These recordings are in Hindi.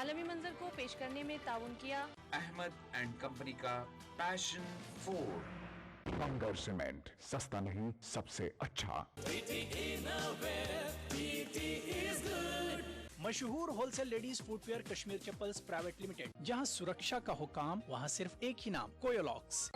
आलमी मंजर को पेश करने में ताउन किया अहमद एंड कंपनी का पैशन फोर। बंगर सीमेंट, सस्ता नहीं सबसे अच्छा। मशहूर wholesale ladies footwear Kashmir chappals private limited, जहां सुरक्षा का हो काम वहां सिर्फ एक ही नाम, कोयोलॉक्स।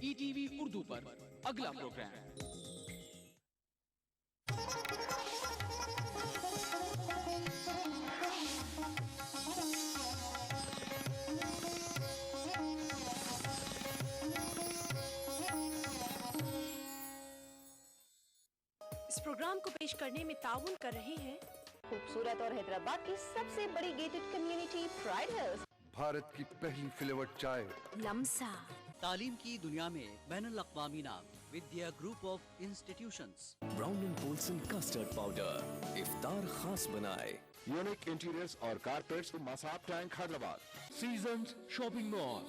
ईटीवी उर्दू पर अगला प्रोग्राम। इस प्रोग्राम को पेश करने में ताउन कर रहे हैं खूबसूरत और हैदराबाद की सबसे बड़ी gated community pride hills, Bharat की पहली फ्लेवर्ड चाय लम्सा, तालीम की दुनिया में बैनुल अक़वामी नाम Vidya group of institutions, Brown and Polson custard powder इफ्तार खास बनाए, यूनिक इंटीरियर्स और carpets, Masab tank Hyderabad, Seasons shopping mall,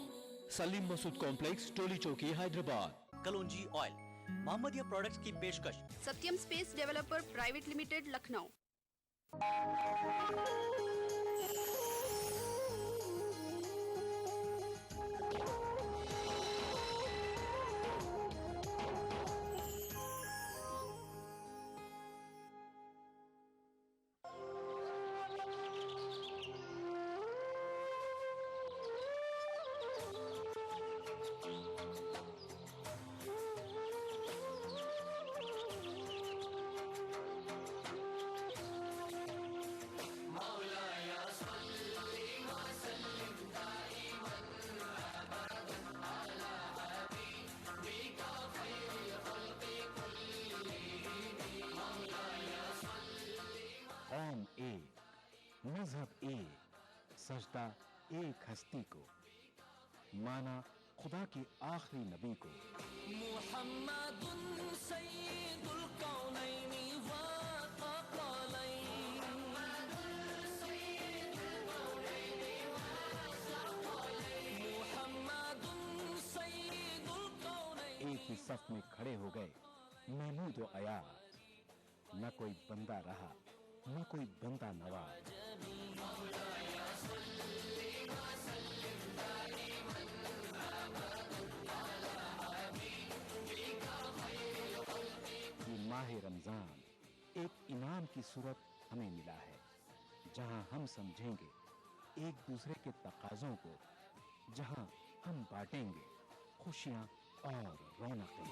Salim Masood complex, Toli Chowki Hyderabad, कलौंजी ऑयल, मोहम्मदिया प्रोडक्ट्स की पेशकश, Satyam space developer private limited Lucknow. कौम एक, मजहब एक, सजदा एक हस्ती को, माना खुदा के आखिरी नबी को। मुहम्मदुन सय्यिदुल कौनैनि व थक़लैन, मुहम्मदुन सय्यिदुल कौनैनि। एक ही सफ में खड़े हो गए महमूद व अयाज, न कोई बंदा रहा न कोई बंदा नवाज। ये माह रमजान एक इनाम की सूरत हमें मिला है, जहां हम समझेंगे एक दूसरे के तकाजों को, जहां हम बांटेंगे खुशियां और रौनकें।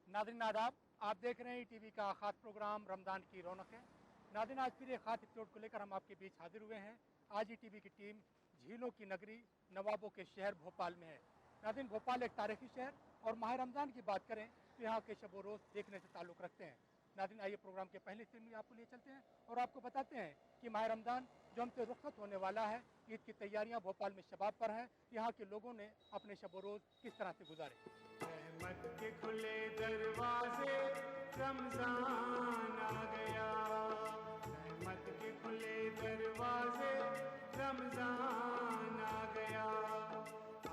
नाज़रीन आदाब, आप देख रहे हैं टीवी का खास प्रोग्राम रमज़ान की रौनक है। नाज़रीन, आज फिर एक खास एपिसोड को लेकर हम आपके बीच हाजिर हुए हैं। आज ही टीवी की टीम झीलों की नगरी नवाबों के शहर भोपाल में है। नाज़रीन, भोपाल एक तारीखी शहर और माह रमज़ान की बात करें तो यहाँ के शब व रोज़ देखने से ताल्लुक़ रखते हैं। नाज़रीन, आइए प्रोग्राम के पहले सीन में आपको लिए चलते हैं और आपको बताते हैं कि माह रमज़ान जो हमसे रुखसत होने वाला है, ईद की तैयारियाँ भोपाल में शबाब पर हैं। यहाँ के लोगों ने अपने शब व रोज़ किस तरह से गुजारे। रहमत के खुले दरवाजे, रमजान आ गया। रहमत के खुले दरवाजे, रमजान आ गया।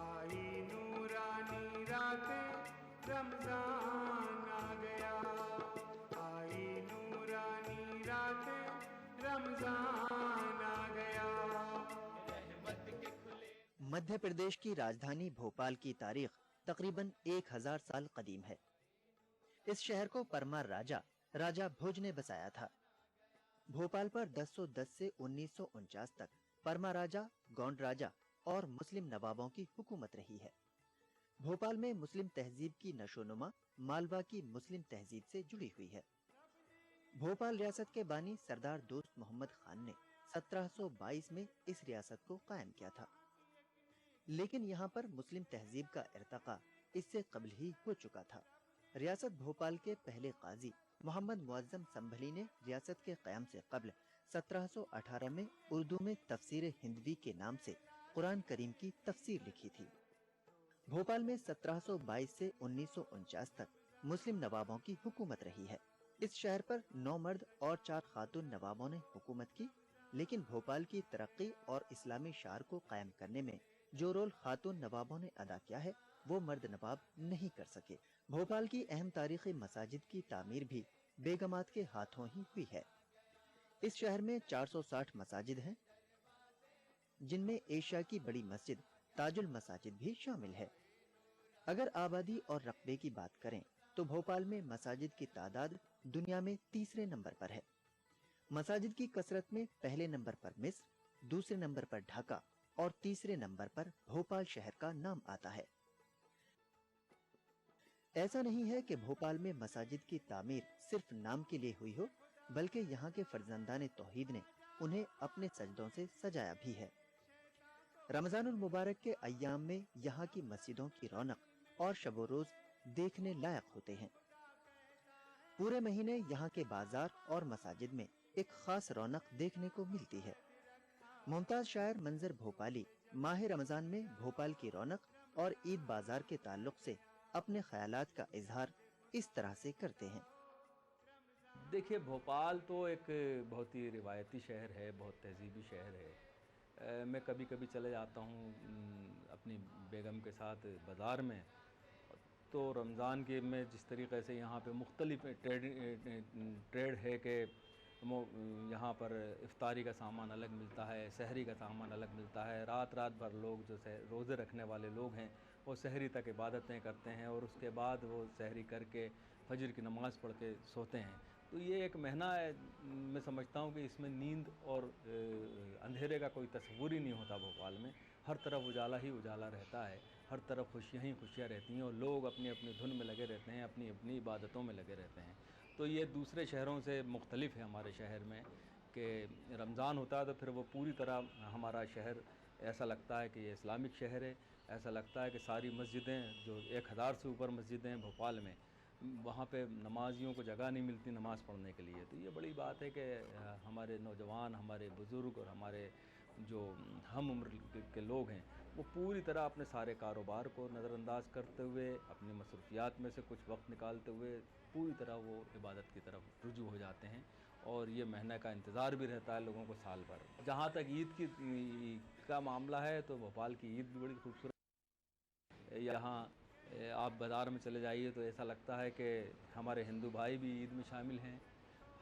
आई नूरानी रातें, रमजान आ गया। आई नूरानी रातें, रमजान आ गया। रहमत के खुले। मध्य प्रदेश की राजधानी भोपाल की तारीख तकरीबन 1000 साल कदीम है। इस शहर को परमार राजा भोज ने बसाया था। भोपाल पर 1010 से 1949 तक परमार राजा, गौंड राजा और मुस्लिम नवाबों की हुकूमत रही है। भोपाल में मुस्लिम तहजीब की नशोनुमा मालवा की मुस्लिम तहजीब से जुड़ी हुई है। भोपाल रियासत के बानी सरदार दोस्त मोहम्मद खान ने 1722 में इस रियासत को कायम किया था, लेकिन यहाँ पर मुस्लिम तहजीब का इर्तका इससे कबल ही हो चुका था। रियासत भोपाल के पहले काजी मोहम्मद मुअज्जम संभली ने रियासत के क़याम से कबल 1718 में उर्दू में तफसीर हिंदवी के नाम से कुरान करीम की तफसीर लिखी थी। भोपाल में 1722 से 1949 तक मुस्लिम नवाबों की हुकूमत रही है। इस शहर पर 9 मर्द और 4 खातून नवाबों ने हुकूमत की, लेकिन भोपाल की तरक्की और इस्लामी शार को कायम करने में जो रोल खातून नवाबों ने अदा किया है वो मर्द नवाब नहीं कर सके। भोपाल की अहम तारीखी मसाजिद की तामीर भी बेगमात के हाथों ही हुई है। इस शहर में 460 मसाजिद हैं, जिनमें एशिया की बड़ी मस्जिद ताजुल मसाजिद भी शामिल है। अगर आबादी और रकबे की बात करें तो भोपाल में मसाजिद की तादाद दुनिया में तीसरे नंबर पर है। मसाजिद की कसरत में पहले नंबर पर मिस्र, दूसरे नंबर पर ढाका और तीसरे नंबर पर भोपाल शहर का नाम आता है। ऐसा नहीं है कि भोपाल में मसाजिद की तामीर सिर्फ नाम के लिए हुई हो, बल्कि यहाँ के फर्जंदान तौहीद ने उन्हें अपने सजदों से सजाया भी है। रमजानुल मुबारक के अय्याम में यहाँ की मस्जिदों की रौनक और शबो रोज देखने लायक होते हैं। पूरे महीने यहाँ के बाजार और मसाजिद में एक खास रौनक देखने को मिलती है। मुमताज शायर मंजर भोपाली माह रमजान में भोपाल की रौनक और ईद बाजार के ताल्लुक से अपने ख्यालात का इजहार इस तरह से करते हैं। देखिए, भोपाल तो एक बहुत ही रिवायती शहर है, बहुत तहजीबी शहर है। मैं कभी कभी चले जाता हूँ अपनी बेगम के साथ बाज़ार में, तो रमज़ान के में जिस तरीक़े से यहाँ पे मुख्तलिफ ट्रेड है कि यहाँ पर इफ्तारी का सामान अलग मिलता है, सहरी का सामान अलग मिलता है। रात भर लोग जो रोज़े रखने वाले लोग हैं वो सहरी तक इबादतें करते हैं और उसके बाद वो सहरी करके फजर की नमाज़ पढ़ के सोते हैं। तो ये एक महीना है, मैं समझता हूँ कि इसमें नींद और अंधेरे का कोई तस्वुर ही नहीं होता। भोपाल में हर तरफ उजाला ही उजाला रहता है, हर तरफ खुशियाँ ही खुशियाँ रहती हैं और लोग अपनी अपनी धुन में लगे रहते हैं, अपनी अपनी इबादतों में लगे रहते हैं। तो ये दूसरे शहरों से मुख्तलिफ है हमारे शहर में कि रमज़ान होता है तो फिर वो पूरी तरह हमारा शहर ऐसा लगता है कि ये इस्लामिक शहर है। ऐसा लगता है कि सारी मस्जिदें, जो 1000 से ऊपर मस्जिदें हैं भोपाल में, वहाँ पे नमाजियों को जगह नहीं मिलती नमाज़ पढ़ने के लिए। तो ये बड़ी बात है कि हमारे नौजवान, हमारे बुज़ुर्ग और हमारे जो हम उम्र के लोग हैं वो पूरी तरह अपने सारे कारोबार को नज़रअंदाज करते हुए, अपनी मसरूफियात में से कुछ वक्त निकालते हुए पूरी तरह वो इबादत की तरफ रुजू हो जाते हैं। और ये महीने का इंतज़ार भी रहता है लोगों को साल भर। जहाँ तक ईद का मामला है तो भोपाल की ईद भी बड़ी खूबसूरत। यहाँ आप बाज़ार में चले जाइए तो ऐसा लगता है कि हमारे हिंदू भाई भी ईद में शामिल हैं,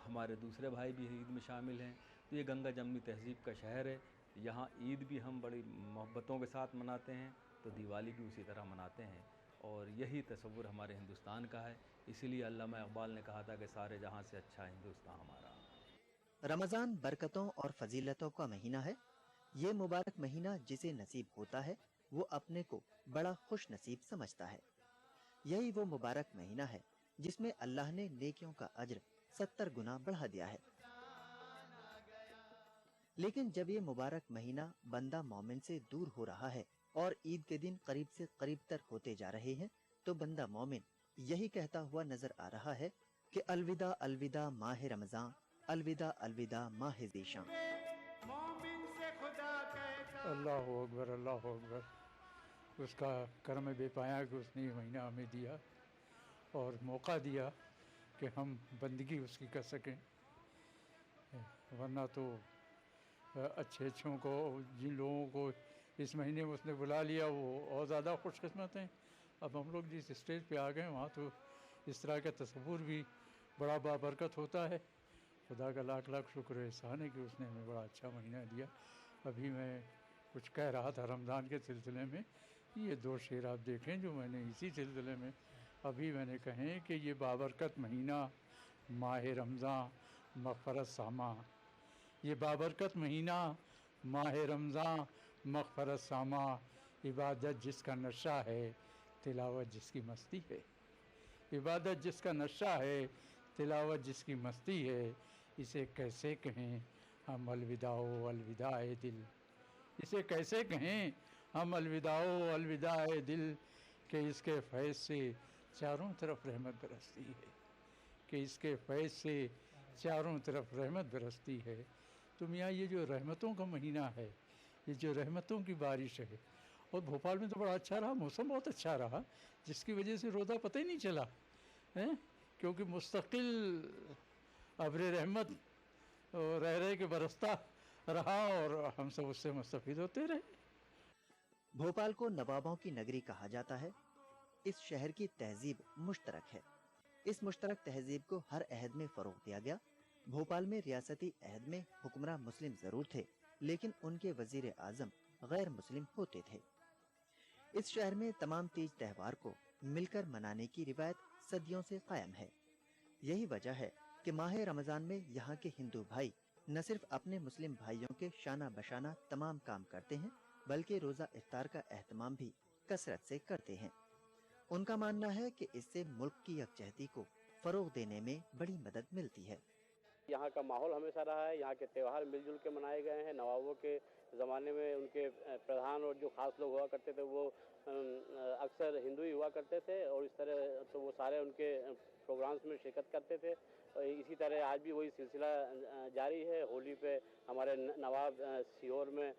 हमारे दूसरे भाई भी ईद में शामिल हैं। तो ये गंगा जमनी तहज़ीब का शहर है। यहाँ ईद भी हम बड़ी मोहब्बतों के साथ मनाते हैं, तो दिवाली भी उसी तरह मनाते हैं। और यही तसव्वुर हमारे हिंदुस्तान का है। इसीलिए अल्लामा इक़बाल ने कहा था कि सारे जहाँ से अच्छा हिंदुस्तान हमारा। रमज़ान बरकतों और फजीलतों का महीना है। ये मुबारक महीना जिसे नसीब होता है वो अपने को बड़ा खुश नसीब समझता है। यही वो मुबारक महीना है जिसमें अल्लाह ने नेकियों का अज्र 70 गुना बढ़ा दिया है। लेकिन जब ये मुबारक महीना बंदा मोमिन से दूर हो रहा है और ईद के दिन करीब से करीब तर होते जा रहे हैं, तो बंदा मोमिन यही कहता हुआ नजर आ रहा है कि अलविदा अलविदा माह रमज़ान, अलविदा अलविदा माह ज़ीशान। अल्लाहु अकबर, अल्लाहु अकबर। उसका करम बेपाया कि उसने ये महीना हमें दिया और मौका दिया कि हम बंदगी उसकी कर सकें। वरना तो अच्छों को, जिन लोगों को इस महीने में उसने बुला लिया वो और ज़्यादा खुशकिस्मत हैं। अब हम लोग जिस स्टेज पे आ गए वहाँ तो इस तरह का तसव्वुर भी बड़ा बाबरकत होता है। खुदा का लाख लाख शुक्र एहसान है कि उसने हमें बड़ा अच्छा महीना दिया। अभी मैं कुछ कह रहा था रमज़ान के सिलसिले में, ये 2 शेर आप देखें जो मैंने इसी सिलसिले में अभी मैंने कहे कि ये बाबरकत महीना माह रमज़ान मग़फ़रत सामा, ये बाबरकत महीना माह रमज़ान मग़फ़रत सामा, इबादत जिसका नशा है तिलावत जिसकी मस्ती है। इबादत जिसका नशा है तिलावत जिसकी मस्ती है, इसे कैसे कहें हम अलविदाओ अलविदाए दिल, इसे कैसे कहें हम अलविदाओ अलविदाए दिल, कि इसके फैज़ से चारों तरफ रहमत बरसती है, कि इसके फैज़ से चारों तरफ रहमत बरसती है। तो मियाँ ये जो रहमतों का महीना है, ये जो रहमतों की बारिश है और भोपाल में तो बड़ा अच्छा रहा, मौसम बहुत अच्छा रहा, जिसकी वजह से रोज़ा पता ही नहीं चला है, क्योंकि मुस्तकिल अब्र रहमत रह रहे के बरसता रहा और हम सब उससे मुस्तफीद होते रहे। भोपाल को नवाबों की नगरी कहा जाता है। इस शहर की तहजीब मुश्तरक है। इस मुश्तरक तहजीब को हर अहद में फरोग दिया गया। भोपाल में रियासती अहद में हुक्मरां मुस्लिम जरूर थे, लेकिन उनके वजीर आजम गैर मुस्लिम होते थे। इस शहर में तमाम तीज त्योहार को मिलकर मनाने की रिवायत सदियों से कायम है। यही वजह है कि माह रमजान में यहाँ के हिंदू भाई न सिर्फ अपने मुस्लिम भाइयों के शाना बशाना तमाम काम करते हैं, बल्कि रोजा इफ्तार का एहतमाम भी कसरत से करते हैं। उनका मानना है कि इससे मुल्क की यकजहती को फरोग देने में बड़ी मदद मिलती है। यहाँ का माहौल हमेशा रहा है, यहाँ के त्यौहार मिलजुल के मनाए गए हैं। नवाबों के ज़माने में उनके प्रधान और जो खास लोग हुआ करते थे वो अक्सर हिंदू ही हुआ करते थे और इस तरह तो वो सारे उनके प्रोग्राम्स में शिरकत करते थे। इसी तरह आज भी वही सिलसिला जारी है। होली पे हमारे नवाब सीहोर में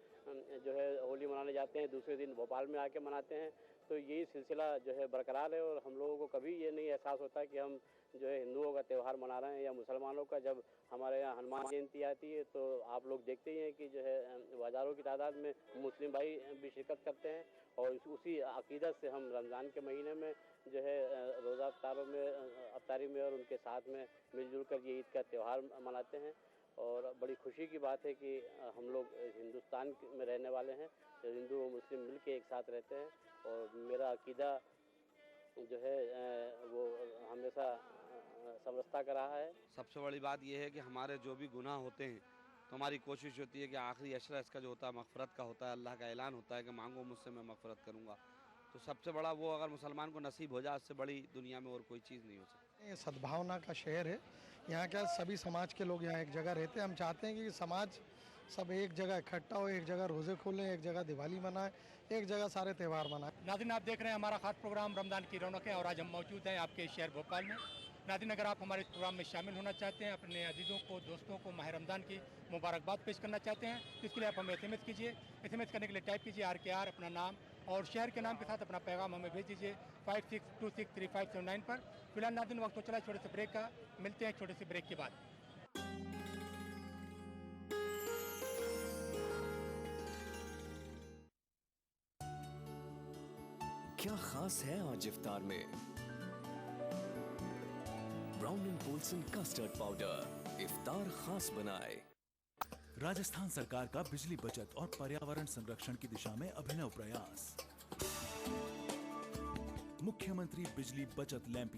जो है होली मनाने जाते हैं, दूसरे दिन भोपाल में आके मनाते हैं। तो यही सिलसिला जो है बरकरार है और हम लोगों को कभी ये नहीं एहसास होता कि हम जो है हिंदुओं का त्यौहार मना रहे हैं या मुसलमानों का। जब हमारे यहाँ हनुमान जयंती आती है तो आप लोग देखते ही हैं कि जो है हज़ारों की तादाद में मुस्लिम भाई भी शिरकत करते हैं और उसी अकीदत से हम रमज़ान के महीने में जो है रोज़ा अफ्तारी में और उनके साथ में मिलजुल कर ये ईद का त्यौहार मनाते हैं। और बड़ी खुशी की बात है कि हम लोग हिंदुस्तान में रहने वाले हैं, हिंदू और मुस्लिम मिल के एक साथ रहते हैं और मेरा अकीदा जो है वो हमेशा समझता कर रहा है। सबसे बड़ी बात यह है कि हमारे जो भी गुनाह होते हैं तो हमारी कोशिश होती है कि आखिरी अशरा इसका जो होता है मग़फ़िरत का होता है। अल्लाह का ऐलान होता है कि मांगो मुझसे मैं मग़फ़िरत करूँगा। तो सबसे बड़ा वो अगर मुसलमान को नसीब हो जाए उससे बड़ी दुनिया में और कोई चीज़ नहीं हो सकती। ये सद्भावना का शहर है। यहाँ क्या सभी समाज के लोग यहाँ एक जगह रहते हैं। हम चाहते हैं कि समाज सब एक जगह इकट्ठा हो, एक जगह रोज़े खोलें, एक जगह दिवाली मनाएं, एक जगह सारे त्यौहार मनाएं। नाज़रीन, आप देख रहे हैं हमारा खास प्रोग्राम रमज़ान की रौनकें और आज हम मौजूद हैं आपके शहर भोपाल में। नाज़रीन, अगर आप हमारे इस प्रोग्राम में शामिल होना चाहते हैं, अपने अजीज़ों को, दोस्तों को माह रमज़ान की मुबारकबाद पेश करना चाहते हैं तो इसके लिए आप हमें SMS कीजिए। SMS करने के लिए टाइप कीजिए RKR, अपना नाम और शहर के नाम के साथ अपना पैगाम हमें भेज दीजिए 56263579 पर। फिलहाल नाज़रीन, वक्त तो चला छोटे से ब्रेक का। मिलते हैं छोटे से ब्रेक के बाद। क्या खास है आज इफ्तार में? Brown and Polson custard powder इफ्तार खास बनाए। राजस्थान सरकार का बिजली बचत और पर्यावरण संरक्षण की दिशा में अभिनव प्रयास। मुख्यमंत्री बिजली बचत लैंप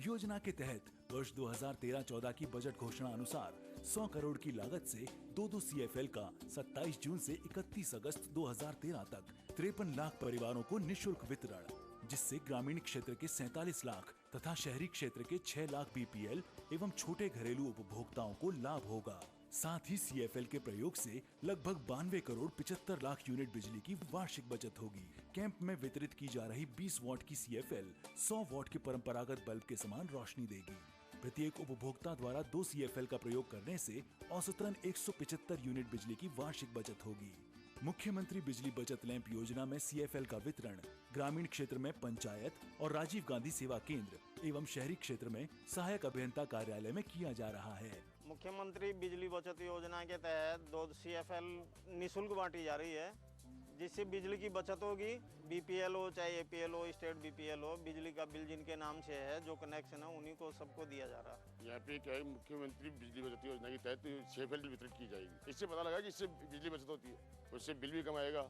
योजना के तहत वर्ष 2013-14 की बजट घोषणा अनुसार 100 करोड़ की लागत से 2 CFL का 27 जून से 31 अगस्त 2013 तक 53 लाख परिवारों को निशुल्क वितरण, जिससे ग्रामीण क्षेत्र के 47 लाख तथा शहरी क्षेत्र के 6 लाख BPL एवं छोटे घरेलू उपभोक्ताओं को लाभ होगा। साथ ही CFL के प्रयोग से लगभग 92 करोड़ 75 लाख यूनिट बिजली की वार्षिक बचत होगी। कैंप में वितरित की जा रही 20 वॉट की CFL 100 वॉट के परंपरागत बल्ब के समान रोशनी देगी। प्रत्येक उपभोक्ता द्वारा 2 CFL का प्रयोग करने से औसतन 175 यूनिट बिजली की वार्षिक बचत होगी। मुख्यमंत्री बिजली बचत लैंप योजना में CFL का वितरण ग्रामीण क्षेत्र में पंचायत और राजीव गांधी सेवा केंद्र एवं शहरी क्षेत्र में सहायक अभियंता कार्यालय में किया जा रहा है। मुख्यमंत्री बिजली बचत योजना के तहत 2 CFL निःशुल्क बांटी जा रही है, जिससे बिजली की बचत होगी। BPL हो चाहे APL हो, स्टेट BPL हो, बिजली का बिल जिनके नाम से है, जो कनेक्शन है उन्हीं को सबको दिया जा रहा है। यहाँ पे क्या है, मुख्यमंत्री बिजली बचत योजना के तहत CFL वितरित की जाएगी। इससे पता लगा कि इससे बिजली बचत होती है, उससे बिल भी कम आएगा।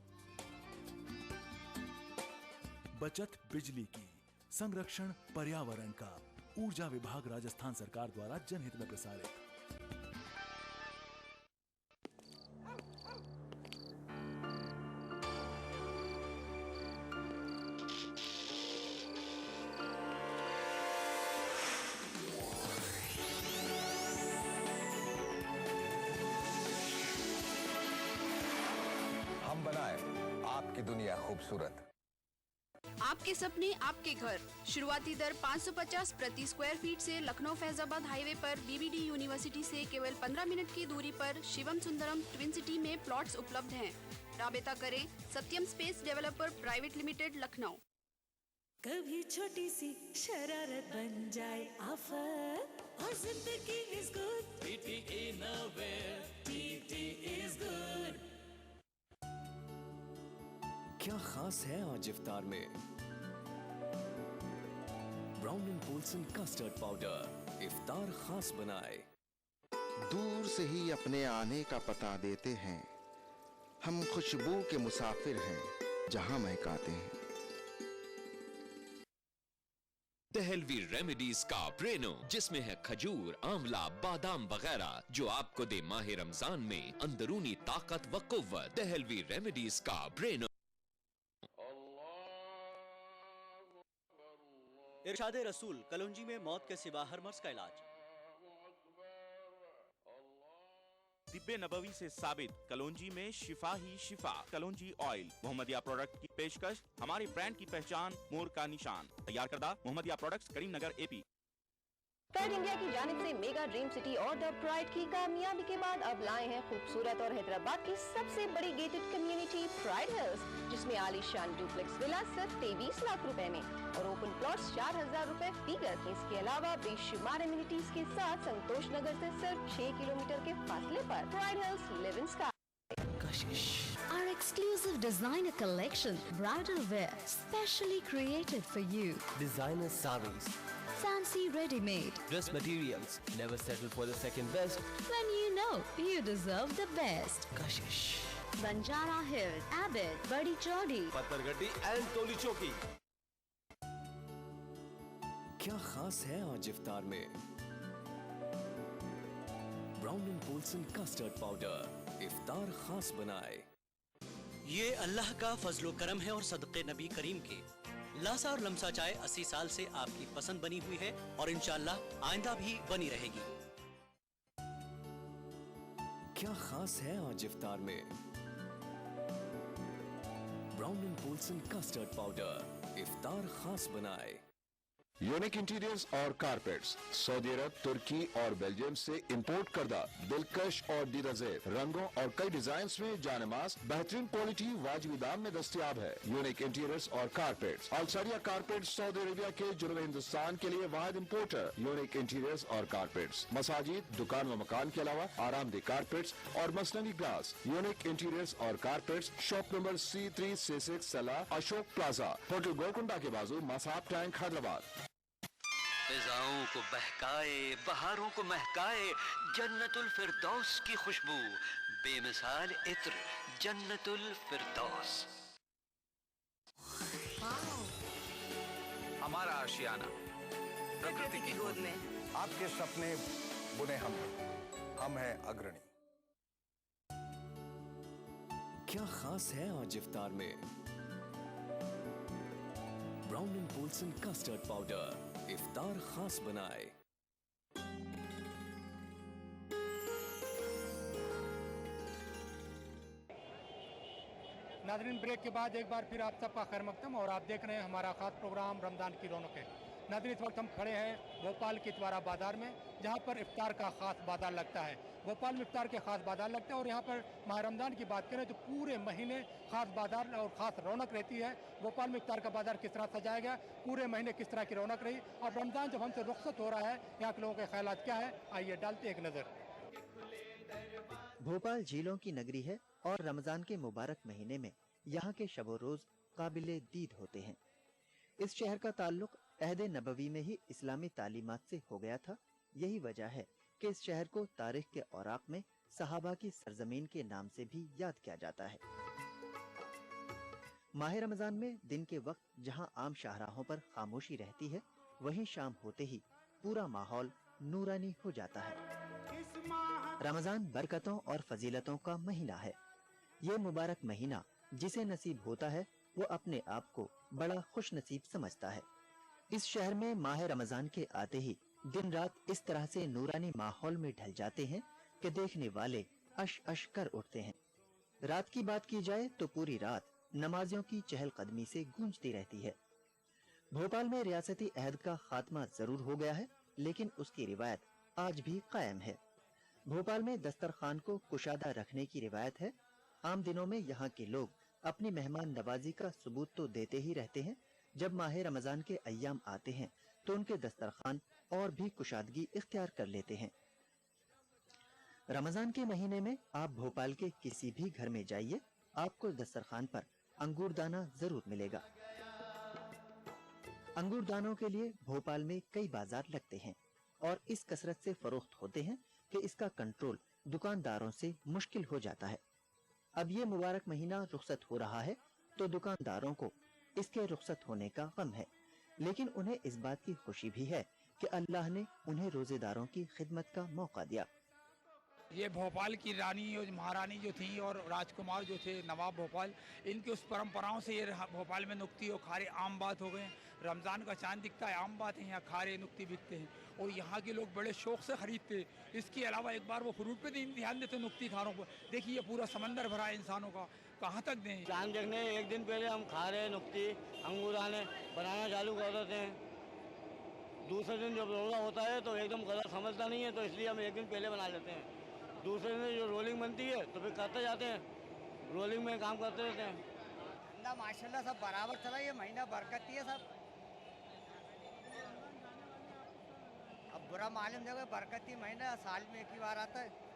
बचत बिजली की, संरक्षण पर्यावरण का, ऊर्जा विभाग राजस्थान सरकार द्वारा जनहित में प्रसारित। हम बनाए आपकी दुनिया खूबसूरत। आपके सपने आपके घर। शुरुआती दर 550 प्रति स्क्वायर फीट से लखनऊ फैजाबाद हाईवे पर बीबीडी यूनिवर्सिटी से केवल 15 मिनट की दूरी पर शिवम सुंदरम ट्विन सिटी में प्लॉट्स उपलब्ध हैं। राबता करें Satyam space developer private limited, Lucknow. कभी छोटी सी शरारत बन जाए आफत और जिंदगी is good. TT innerwear, TT is good. क्या खास है आज इफ्तार में? Brown and Polson custard powder इफ्तार खास बनाए। दूर से ही अपने आने का पता देते हैं, हम खुशबू के मुसाफिर हैं जहां महकाते हैं। दहलवी रेमेडीज का ब्रेनो, जिसमें है खजूर, आंवला, बादाम वगैरह, जो आपको दे माह रमजान में अंदरूनी ताकत व कुव्वत। दहलवी रेमेडीज का ब्रेनो। इरशादे रसूल, कलौंजी में मौत के सिवा हर मर्ज का इलाज। तिब्बे नबवी से साबित, कलौंजी में शिफा ही शिफा। कलौंजी ऑयल, मोहम्मदिया प्रोडक्ट की पेशकश, हमारे ब्रांड की पहचान, मोर का निशान। तैयार करदा Mohammadia products, Karimnagar, AP. Pride India की जानिब से मेगा ड्रीम सिटी और द प्राइड की कामयाबी के बाद अब लाए हैं खूबसूरत और हैदराबाद की सबसे बड़ी गेटेड कम्युनिटी प्राइड हिल्स, जिसमें आलीशान डुप्लेक्स विला सिर्फ 23 लाख रुपए में और ओपन प्लॉट्स 4000 रुपए फी गज। इसके अलावा बेशुमार एमिनिटीज के साथ संतोष नगर से सिर्फ 6 किलोमीटर के फासले पर pride hills live in sky. Our exclusive designer collection, bridal wear, specially created for you. Designer sarees, Fancy ready-made, dress materials, never settle for the second best. when you know you deserve the best. Kashish, Banjara Hills, Abbott, Badi Chaudi. Pattargatti and Toli Choki. क्या खास है आज इफ्तार में? Brown and Polson custard powder इफ्तार खास बनाए। ये अल्लाह का फजलो करम है और सदक़े नबी करीम के। लासा और लमसा चाय 80 साल से आपकी पसंद बनी हुई है और इंशाअल्लाह आइंदा भी बनी रहेगी। क्या खास है आज इफ्तार में? Brown and Polson custard powder इफ्तार खास बनाए। यूनिक इंटीरियर्स और कारपेट्स सऊदी अरब, तुर्की और बेल्जियम से इंपोर्ट करदा दिलकश और दीदाजेब रंगों और कई डिजाइन में जानमाज, बेहतरीन क्वालिटी वाजिबी दाम में दस्तयाब है। यूनिक इंटीरियर्स और कारपेट्स, अलसारिया कारपेट्स सऊदी अरेबिया के जुनूबी हिंदुस्तान के लिए वाहिद इंपोर्टर। यूनिक इंटीरियर्स और कारपेट्स, मसाजिद, दुकान व मकान के अलावा आरामदेह कारपेट्स और मसनवी ग्लास। यूनिक इंटीरियर्स और कारपेट्स, शॉप नंबर C366 सलाह, अशोक प्लाजा, होटल गोलकुंडा के बाजू, मसाब टैंक, हैदराबाद। फिजाओं को बहकाए, बहारों को महकाए जन्नतुल फिरदौस की खुशबू, बेमिसाल इत्र जन्नतुल फिरदौस। हमारा आशियाना प्रकृति की गोद में। आपके सपने बुने हम हैं अग्रणी। क्या खास है आज इफ्तार में? Brown and Polson custard powder इफ्तार खास बनाए। नाज़रीन, ब्रेक के बाद एक बार फिर आप सबका खैर मकदम और आप देख रहे हैं हमारा खास प्रोग्राम रमज़ान की रौनकें। नाज़रीन, इस वक्त हम खड़े हैं भोपाल के इतवारा बाज़ार में, जहां पर इफ्तार का खास बाज़ार लगता है। भोपाल में इफ्तार के खास बाज़ार लगते हैं और यहाँ पर माह रमज़ान की बात करें तो पूरे महीने खास बाज़ार और ख़ास रौनक रहती है। भोपाल में इफ्तार का बाज़ार किस तरह सजाया गया, पूरे महीने किस तरह की रौनक रही और रमज़ान जब हमसे रुखसत हो रहा है यहाँ के लोगों के ख्यालात क्या है, आइए डालते एक नज़र। भोपाल झीलों की नगरी है और रमज़ान के मुबारक महीने में यहाँ के शब रोज़ काबिले दीद होते हैं। इस शहर का ताल्लुक अहद नबवी में ही इस्लामी तालीमात से हो गया था। यही वजह है कि इस शहर को तारीख के औराक में सहाबा की सरजमीन के नाम से भी याद किया जाता है। माह रमजान में दिन के वक्त जहां आम शाहराहों पर खामोशी रहती है, वहीं शाम होते ही पूरा माहौल नूरानी हो जाता है। रमजान बरकतों और फजीलतों का महीना है। ये मुबारक महीना जिसे नसीब होता है वो अपने आप को बड़ा खुश नसीब समझता है। इस शहर में माह रमजान के आते ही दिन रात इस तरह से नूरानी माहौल में ढल जाते हैं कि देखने वाले अश अश कर उठते हैं। रात की बात की जाए तो पूरी रात नमाजियों की चहलकदमी से गूंजती रहती है। भोपाल में रियासती अहद का खात्मा जरूर हो गया है, लेकिन उसकी रिवायत आज भी कायम है। भोपाल में दस्तरखान को कुशादा रखने की रिवायत है। आम दिनों में यहाँ के लोग अपनी मेहमान नवाजी का सबूत तो देते ही रहते हैं। जब माह रमजान के अय्याम आते हैं तो उनके दस्तरखान और भी कुशादगी इख्तियार कर लेते हैं। रमजान के महीने में आप भोपाल के किसी भी घर में जाइए, आपको दस्तरखान पर अंगूरदाना जरूर मिलेगा। अंगूरदानों के लिए भोपाल में कई बाजार लगते हैं और इस कसरत से फरोख्त होते हैं कि इसका कंट्रोल दुकानदारों से मुश्किल हो जाता है। अब ये मुबारक महीना रुखसत हो रहा है तो दुकानदारों को इसके रुखसत होने का गम है, लेकिन उन्हें इस बात की खुशी भी है कि अल्लाह ने उन्हें रोजेदारों की खिदमत का मौका दिया। ये भोपाल की रानी और महारानी जो थी और राजकुमार जो थे नवाब भोपाल, इनकी उस परंपराओं से ये भोपाल में नुक्ती और खारे आम बात हो गए। रमज़ान का चांद दिखता है, आम बात है, यहाँ खारे नुक्ती बिकते हैं और यहाँ के लोग बड़े शौक से खरीदते। इसके अलावा एक बार वो फ्रूट पे ध्यान देते, नुक्ती खारों पर। देखिए ये पूरा समंदर भरा है इंसानों का, कहाँ तक दें। चांद देखने एक दिन पहले हम खारे नुक्ती अंगूराने बनाना चालू कर देते हैं। दूसरे दिन जब रोज़ा होता है तो एकदम गलत समझता नहीं है, तो इसलिए हम एक दिन पहले बना लेते हैं। दूसरे दिन जो रोलिंग बनती है तो फिर करते जाते हैं, रोलिंग में काम करते रहते हैं। धंधा माशाल्लाह सब बराबर चला, ये महीना बरकती है सब। अब बुरा मालूम देखो, बरकती महीना साल में एक ही बार आता है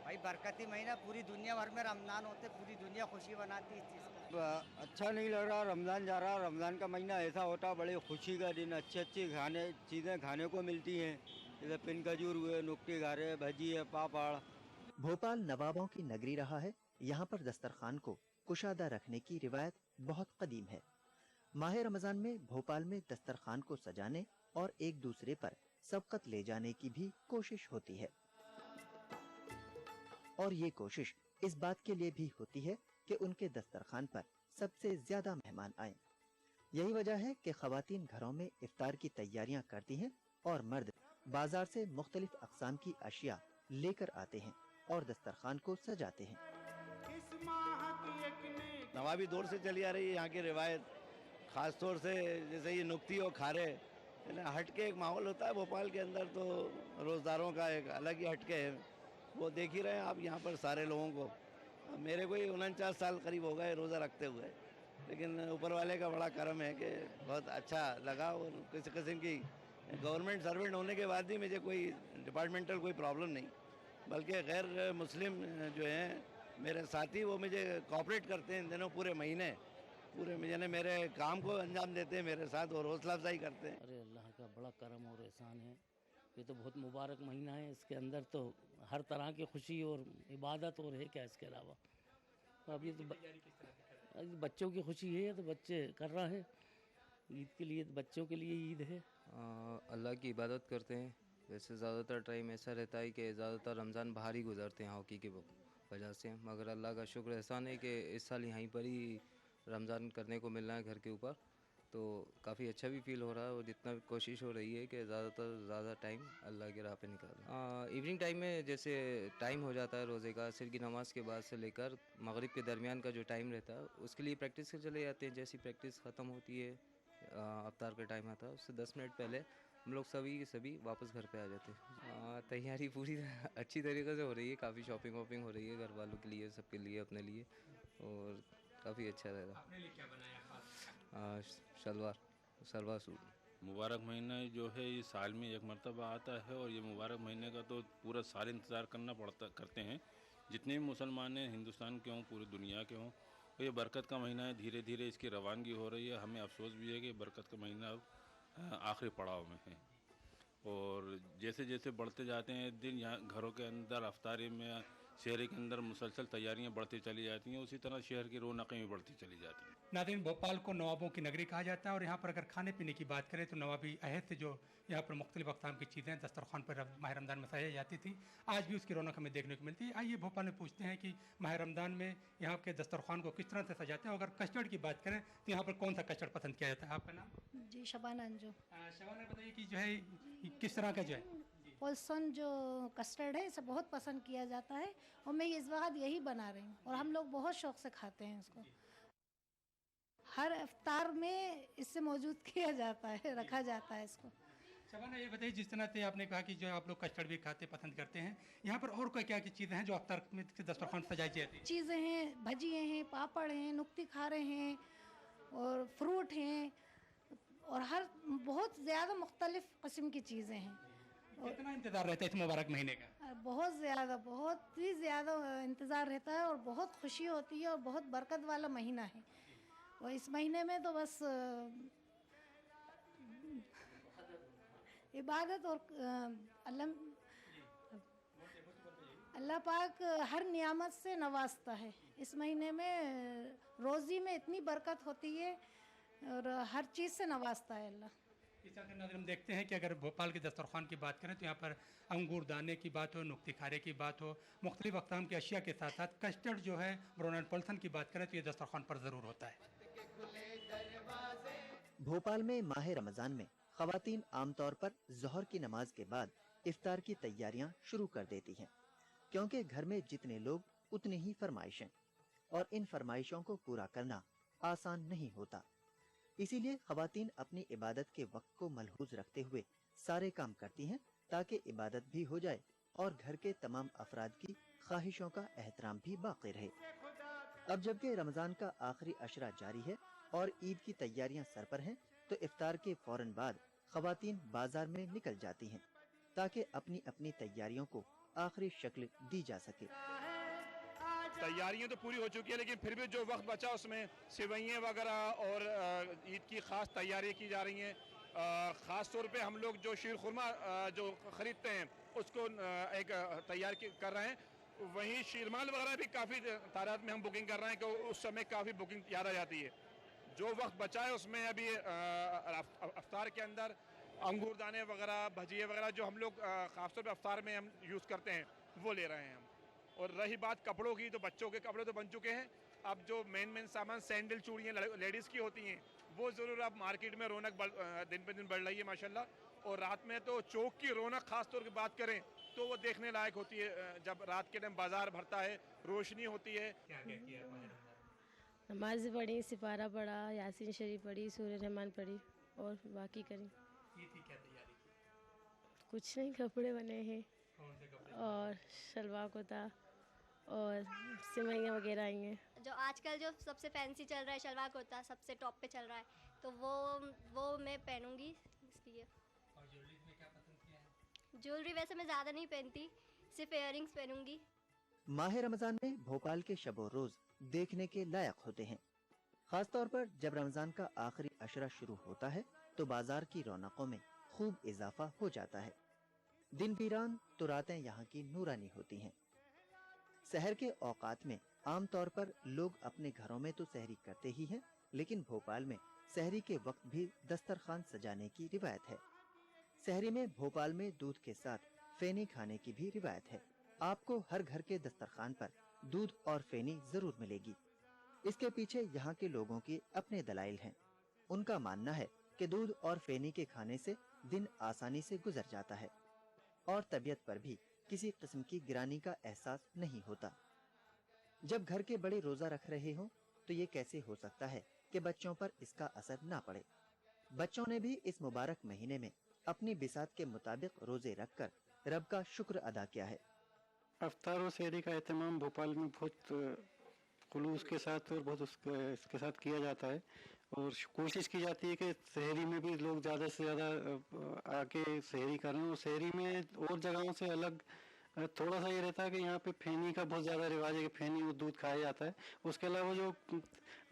भाई। बरकती महीना पूरी दुनिया भर में रमज़ान होते, पूरी दुनिया खुशी मनाती है इस चीज़ को। अच्छा नहीं लग रहा, रमज़ान जा रहा। रमज़ान का महीना ऐसा होता, बड़े खुशी का दिन, अच्छी अच्छी चीज़ें खाने को मिलती हैं, जैसे पिन खजूर हुए, नुक्ती गारे, भजी है, पापड़। भोपाल नवाबों की नगरी रहा है। यहाँ पर दस्तरखान को कुशादा रखने की रिवायत बहुत कदीम है। माह रमजान में भोपाल में दस्तरखान को सजाने और एक दूसरे पर सबकत ले जाने की भी कोशिश होती है, और ये कोशिश इस बात के लिए भी होती है कि उनके दस्तरखान पर सबसे ज्यादा मेहमान आए। यही वजह है कि खवातीन घरों में इफ्तार की तैयारियां करती हैं और मर्द बाजार से मुख्तलिफ अक़साम की अशिया लेकर आते हैं और दस्तरखान को सजाते हैं। नवाबी दौर से चली आ रही है यहाँ की रिवायत, ख़ास तौर से जैसे ये नुक्ती और खारे, हट के एक माहौल होता है भोपाल के अंदर, तो रोज़दारों का एक अलग ही हटके है। वो देख ही रहे हैं आप यहाँ पर सारे लोगों को। मेरे को ही 49 साल करीब हो गए रोज़ा रखते हुए, लेकिन ऊपर वाले का बड़ा करम है कि बहुत अच्छा लगा। और किसी किस्म की गवर्नमेंट सर्वेंट होने के बाद भी मुझे कोई डिपार्टमेंटल कोई प्रॉब्लम नहीं, बल्कि गैर मुस्लिम जो हैं मेरे साथी, वो मुझे कोऑपरेट करते हैं इन दिनों पूरे महीने, पूरे महीने मेरे काम को अंजाम देते हैं मेरे साथ और हौसला अफजाई करते हैं। अरे अल्लाह का बड़ा करम और एहसान है, ये तो बहुत मुबारक महीना है। इसके अंदर तो हर तरह की खुशी और इबादत और है क्या इसके अलावा। तो अब ये तो बच्चों की खुशी है, तो बच्चे कर रहे हैं ईद के लिए, बच्चों के लिए ईद है। अल्लाह की इबादत करते हैं। वैसे ज़्यादातर टाइम ऐसा रहता है कि ज़्यादातर रमज़ान बाहर ही गुजरते हैं हॉकी की वजह से, मगर अल्लाह का शुक्र एहसान है कि इस साल यहीं पर ही रमज़ान करने को मिल रहा है घर के ऊपर, तो काफ़ी अच्छा भी फील हो रहा है। और जितना भी कोशिश हो रही है कि ज़्यादा टाइम अल्लाह के राह पे निकालना। इवनिंग टाइम में जैसे टाइम हो जाता है रोज़े का, असर की नमाज़ के बाद से लेकर मगरिब के दरमियान का जो टाइम रहता है, उसके लिए प्रैक्टिस के चले जाते हैं। जैसी प्रैक्टिस ख़त्म होती है, अफ्तार का टाइम आता है, उससे 10 मिनट पहले हम लोग सभी वापस घर पे आ जाते हैं। तैयारी पूरी अच्छी तरीके से हो रही है, काफ़ी शॉपिंग वॉपिंग हो रही है घर वालों के लिए, सबके लिए, अपने लिए, और काफ़ी अच्छा रह रहा। आपने लिए क्या बनाया खास? सलवार सूट। मुबारक महीना जो है ये साल में एक मरतबा आता है, और ये मुबारक महीने का तो पूरा साल इंतज़ार करते हैं जितने भी मुसलमान हैं, हिंदुस्तान के हों, पूरी दुनिया के हों। तो ये बरकत का महीना है, धीरे धीरे इसकी रवानगी हो रही है। हमें अफसोस भी है कि बरकत का महीना अब आखिरी पड़ाव में है, और जैसे जैसे बढ़ते जाते हैं दिन, यहाँ घरों के अंदर अफ्तारी में, शहर के अंदर मुसलसल तैयारियां बढ़ती चली जाती हैं, उसी तरह शहर की रौनकें भी बढ़ती चली जाती हैं। नाज़रीन, भोपाल को नवाबों की नगरी कहा जाता है, और यहाँ पर अगर खाने पीने की बात करें तो नवाबी अहद से जो यहाँ पर मुख्तलिफ अक़साम की चीज़ें दस्तरखान पर माह रमज़ान में सजाई जाती थी, आज भी उसकी रौनक हमें देखने को मिलती है। आइए भोपाल में पूछते हैं कि माह रमज़ान में यहाँ के दस्तरखान को किस तरह से सजाते हैं। अगर कस्टर्ड की बात करें तो यहाँ पर कौन सा कस्टर्ड पसंद किया जाता है? आपका नाम? जी, शबाना अंजू। शबाना, बताइए कि जो है किस तरह का जो है पोल्सन जो कस्टर्ड है इसे बहुत पसंद किया जाता है, और मैं इस वक्त यही बना रही हूँ, और हम लोग बहुत शौक से खाते हैं इसको। हर इफ्तार में इससे मौजूद किया जाता है, रखा जाता है इसको। शबाना, ये बताइए, जिस तरह से आपने कहा कि जो आप लोग कस्टर्ड भी खाते पसंद करते हैं, यहाँ पर और क्या क्या चीज़ें हैं जो अफ्तार में दस्तरखान सजाई जाती है? चीज़ें हैं, भजिए हैं, पापड़ हैं, नुक्ती खारे हैं और फ्रूट हैं और हर बहुत ज़्यादा मुख्तलिफ किस्म की चीज़ें हैं। कितना इंतज़ार रहता है इस मुबारक महीने का? बहुत ही ज़्यादा इंतज़ार रहता है और बहुत खुशी होती है और बहुत बरकत वाला महीना है। और इस महीने में तो बस इबादत और अल्लाह पाक हर नियामत से नवाजता है। इस महीने में रोज़ी में इतनी बरकत होती है और हर चीज़ से नवाजता है अल्लाह। इस तरह के हम देखते हैं कि अगर भोपाल के दस्तरखान की बात करें तो यहाँ पर अंगूर दाने की बात हो, नुक्ती खारे की बात हो, मुख्तलिफ अक़साम की अशिया के साथ साथ कस्टर्ड जो है, ब्राउन एंड पल्सन की बात करें तो ये दस्तरखान पर ज़रूर होता है। भोपाल में माह रमज़ान में ख़वातीन आमतौर पर ज़ोहर की नमाज के बाद इफ्तार की तैयारियां शुरू कर देती हैं, क्योंकि घर में जितने लोग उतनी ही फरमाइशें, और इन फरमाइशों को पूरा करना आसान नहीं होता। इसीलिए ख़वातीन अपनी इबादत के वक्त को मलहूज रखते हुए सारे काम करती हैं ताकि इबादत भी हो जाए और घर के तमाम अफराद की ख्वाहिशों का एहतराम भी बाकी रहे। अब जबकि रमज़ान का आखिरी अशरा जारी है और ईद की तैयारियां सर पर हैं, तो इफ्तार के फौरन बाद ख़वातीन बाजार में निकल जाती हैं ताकि अपनी अपनी तैयारियों को आखिरी शक्ल दी जा सके। तैयारियां तो पूरी हो चुकी है, लेकिन फिर भी जो वक्त बचा उसमें सेवइयाँ वगैरह और ईद की ख़ास तैयारियां की जा रही हैं। ख़ास तौर पे हम लोग जो शीर खुरमा जो ख़रीदते हैं उसको एक तैयार कर रहे हैं। वहीं शीरमाल वगैरह भी काफ़ी तादाद में हम बुकिंग कर रहे हैं कि उस समय काफ़ी बुकिंग ज़्यादा जाती है। जो वक्त बचा है उसमें अभी अफ्तार के अंदर अंगूर दाने वगैरह, भजिए वगैरह जो हम लोग ख़ासतौर पे अफ्तार में हम यूज़ करते हैं वो ले रहे हैं हम। और रही बात कपड़ों की, तो बच्चों के कपड़े तो बन चुके हैं। अब जो मेन सामान सैंडल चूड़ियाँ लेडीज़ की होती हैं वो ज़रूर अब मार्केट में रौनक दिन पे दिन बढ़ रही है माशाल्लाह। और रात में तो चौक की रौनक ख़ास तौर की बात करें तो वो देखने लायक होती है, जब रात के टाइम बाज़ार भरता है, रोशनी होती है। नमाज पढ़ी, सिपारा पढ़ा, यासीन शरीफ पढ़ी, सूरह रहमान पढ़ी और बाकी करी। कुछ नहीं, कपड़े बने हैं और शलवार कुर्ता और सिमैयाँ वगैरह आई हैं। जो आजकल जो सबसे फैंसी चल रहा है शलवार कुर्ता सबसे टॉप पे चल रहा है, तो वो मैं पहनूंगी इसलिए। ज्वेलरी वैसे मैं ज़्यादा नहीं पहनती, सिर्फ इयररिंग्स पहनूंगी। माह रमज़ान में भोपाल के शब रोज़ देखने के लायक होते हैं। खासतौर पर जब रमज़ान का आखिरी अशरा शुरू होता है तो बाजार की रौनकों में खूब इजाफा हो जाता है। दिन वीरान तो रातें यहाँ की नूरानी होती हैं। सहर के औकात में आमतौर पर लोग अपने घरों में तो सहरी करते ही हैं, लेकिन भोपाल में सहरी के वक्त भी दस्तरखान सजाने की रिवायत है। सहरी में भोपाल में दूध के साथ फेनी खाने की भी रिवायत है। आपको हर घर के दस्तरखान पर दूध और फेनी जरूर मिलेगी। इसके पीछे यहाँ के लोगों के अपने दलाइल हैं। उनका मानना है कि दूध और फेनी के खाने से दिन आसानी से गुजर जाता है और तबीयत पर भी किसी किस्म की गिरानी का एहसास नहीं होता। जब घर के बड़े रोजा रख रहे हों तो ये कैसे हो सकता है कि बच्चों पर इसका असर ना पड़े। बच्चों ने भी इस मुबारक महीने में अपनी बिसात के मुताबिक रोजे रखकर रब का शुक्र अदा किया है। अफ्तार और सहरी का एहतमाम भोपाल में बहुत खुलूस के साथ और बहुत इसके साथ किया जाता है और कोशिश की जाती है कि सहरी में भी लोग ज़्यादा से ज़्यादा आके सहरी करें। और सहरी में और जगहों से अलग थोड़ा सा ये रहता है कि यहाँ पे फेनी का बहुत ज़्यादा रिवाज है कि फेनी और दूध खाया जाता है। उसके अलावा जो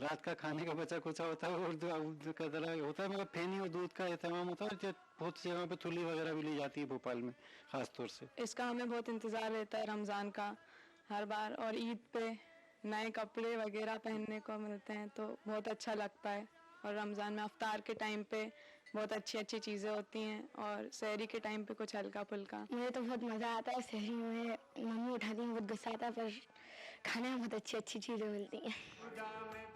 रात का खाने का बचा कुचा होता है और जो कदरा होता है, मतलब फेनी और दूध का एहतमाम होता है। बहुत सी जगहों पे थुली वगैरह भी ली जाती है भोपाल में ख़ास तौर से। इसका हमें बहुत इंतज़ार रहता है रमज़ान का हर बार, और ईद पे नए कपड़े वगैरह पहनने को मिलते हैं तो बहुत अच्छा लगता है। और रमज़ान में अफ्तार के टाइम पे बहुत अच्छी अच्छी चीज़ें होती हैं और सहरी के टाइम पे कुछ हल्का फुल्का। मुझे तो बहुत मज़ा आता है सहरी में, मम्मी उठाती हैं, बहुत गुस्सा आता है, पर खाने में बहुत अच्छी अच्छी चीज़ें मिलती हैं।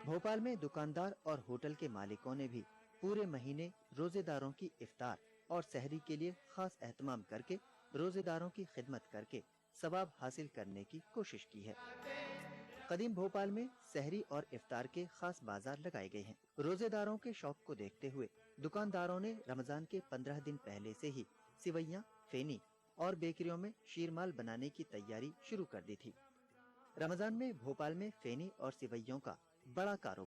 भोपाल में दुकानदार और होटल के मालिकों ने भी पूरे महीने रोजेदारों की इफ्तार और सहरी के लिए खास एहतमाम करके रोजेदारों की खिदमत करके सवाब हासिल करने की कोशिश की है। कदीम भोपाल में सहरी और इफ्तार के खास बाजार लगाए गए हैं। रोजेदारों के शौक को देखते हुए दुकानदारों ने रमजान के 15 दिन पहले से ही सिवैयां, फेनी और बेकरियों में शीरमाल बनाने की तैयारी शुरू कर दी थी। रमजान में भोपाल में फेनी और सिवैयों का बड़ा कारोबार